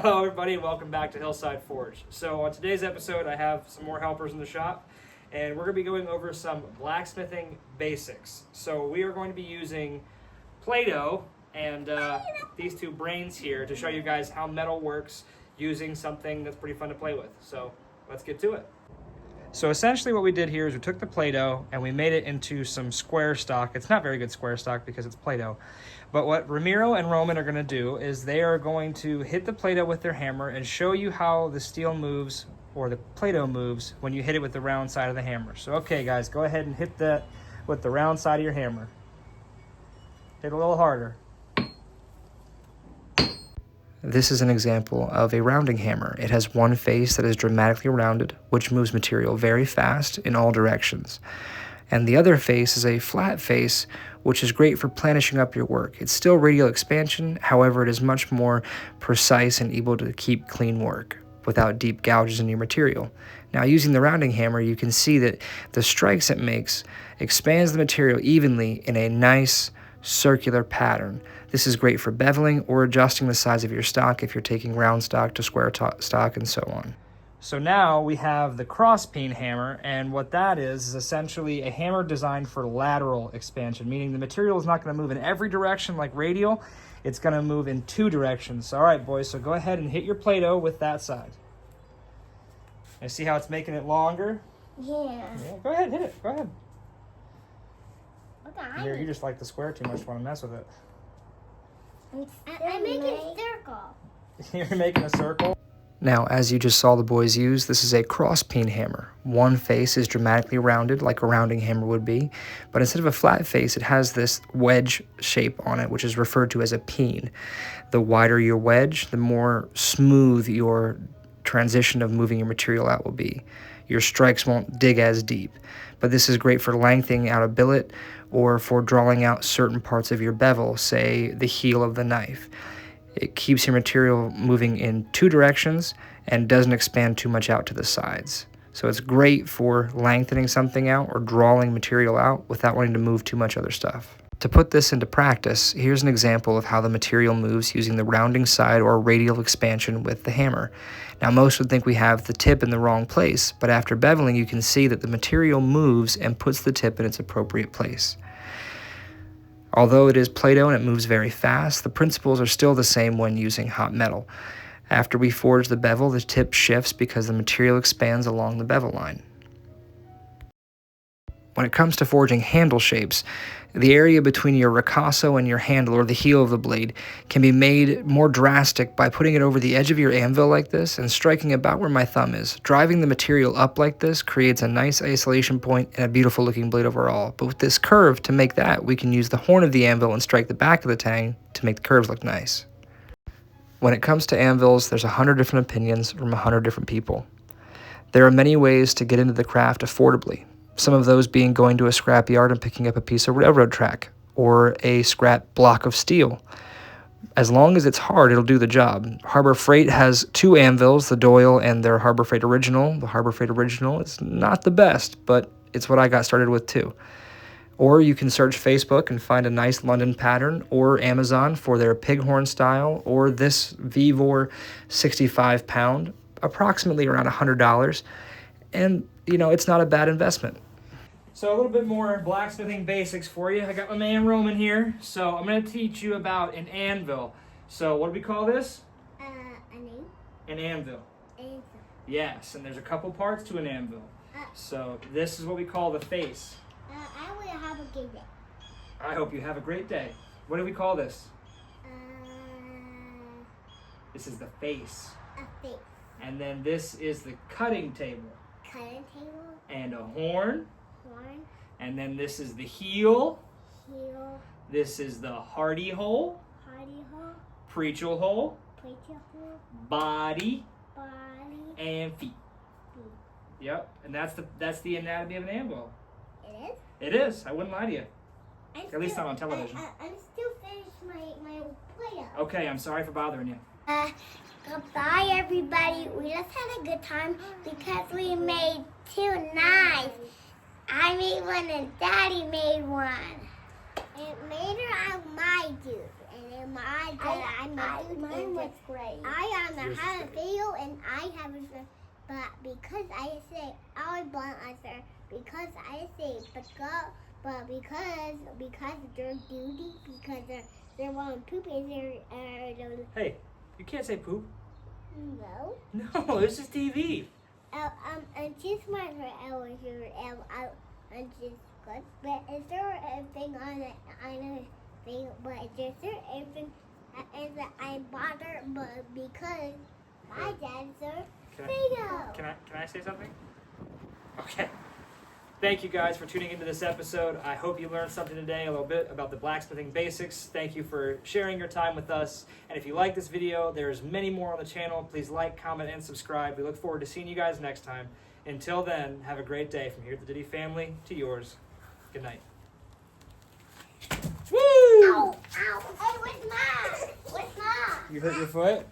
Hello everybody and welcome back to Hillside Forge. So on today's episode I have some more helpers in the shop and we're going to be going over some blacksmithing basics. So we are going to be using Play-Doh and these two brains here to show you guys how metal works using something that's pretty fun to play with. So let's get to it. So essentially what we did here is we took the Play-Doh and we made it into some square stock. It's not very good square stock because it's Play-Doh. But what Ramiro and Roman are going to do is they are going to hit the Play-Doh with their hammer and show you how the steel moves or the Play-Doh moves when you hit it with the round side of the hammer. So okay guys, go ahead and hit that with the round side of your hammer. Hit a little harder. This is an example of a rounding hammer. It has one face that is dramatically rounded, which moves material very fast in all directions. And the other face is a flat face, which is great for planishing up your work. It's still radial expansion, however, it is much more precise and able to keep clean work without deep gouges in your material. Now, using the rounding hammer, you can see that the strikes it makes expands the material evenly in a nice circular pattern. This is great for beveling or adjusting the size of your stock if you're taking round stock to square stock and so on. So now we have the cross peen hammer, and what that is essentially a hammer designed for lateral expansion, meaning the material is not going to move in every direction like radial, it's going to move in two directions. All right, boys, so go ahead and hit your Play-Doh with that side. And see how it's making it longer? Yeah. Go ahead, hit it, go ahead. Okay. You just like the square too much, want to mess with it. I'm making a circle. You're making a circle? Now, as you just saw the boys use, this is a cross peen hammer. One face is dramatically rounded like a rounding hammer would be, but instead of a flat face, it has this wedge shape on it, which is referred to as a peen. The wider your wedge, the more smooth your transition of moving your material out will be. Your strikes won't dig as deep, but this is great for lengthening out a billet or for drawing out certain parts of your bevel, say the heel of the knife. It keeps your material moving in two directions and doesn't expand too much out to the sides. So it's great for lengthening something out or drawing material out without wanting to move too much other stuff. To put this into practice, here's an example of how the material moves using the rounding side or radial expansion with the hammer. Now most would think we have the tip in the wrong place, but after beveling you can see that the material moves and puts the tip in its appropriate place. Although it is Play-Doh and it moves very fast, the principles are still the same when using hot metal. After we forge the bevel, the tip shifts because the material expands along the bevel line. When it comes to forging handle shapes, the area between your ricasso and your handle, or the heel of the blade, can be made more drastic by putting it over the edge of your anvil like this and striking about where my thumb is. Driving the material up like this creates a nice isolation point and a beautiful looking blade overall. But with this curve, to make that, we can use the horn of the anvil and strike the back of the tang to make the curves look nice. When it comes to anvils, there's 100 different opinions from 100 different people. There are many ways to get into the craft affordably. Some of those being going to a scrapyard and picking up a piece of railroad track or a scrap block of steel. As long as it's hard, it'll do the job. Harbor Freight has two anvils, the Doyle and their Harbor Freight Original. The Harbor Freight Original is not the best, but it's what I got started with too. Or you can search Facebook and find a nice London pattern, or Amazon for their Pighorn style, or this Vevor 65 pound, approximately around $100. And, you know, it's not a bad investment. So a little bit more blacksmithing basics for you. I got my man Roman here. So I'm going to teach you about an anvil. So what do we call this? A name? An anvil. Anvil. Yes, and there's a couple parts to an anvil. So this is what we call the face. I will have a good day. I hope you have a great day. What do we call this? This is the face. A face. And then this is the cutting table. Cutting table. And a horn. Horn. And then this is the heel. Heel. This is the hardy hole. Hardy hole. Preachel hole. Preacher hole. Body. Body. And feet. Feet. Yep, and that's the anatomy of an anvil. It is? It is. I wouldn't lie to you. At least not on television. I'm still finished my Play-Doh. Okay, I'm sorry for bothering you. Goodbye, everybody. We just had a good time because we made two knives. I made one and Daddy made one. And later I might do. And then mine looks great. I on the I have a video and I have a sir, but because I say I want a sir, because I say but because they're duty, because they're want poop and they're Hey, you can't say poop. no. No, this is TV. And just my hours and just good. But is there a thing on it? I know thing, but is there anything that I bother? But because my dad's a video. Can I say something? Okay. Thank you guys for tuning into this episode. I hope you learned something today, a little bit about the blacksmithing basics. Thank you for sharing your time with us. And if you like this video, there's many more on the channel. Please like, comment, and subscribe. We look forward to seeing you guys next time. Until then, have a great day from here at the Diddy family to yours. Good night. Woo! Ow! Ow! Hey, where's Mom? Where's Mom? You hurt your foot?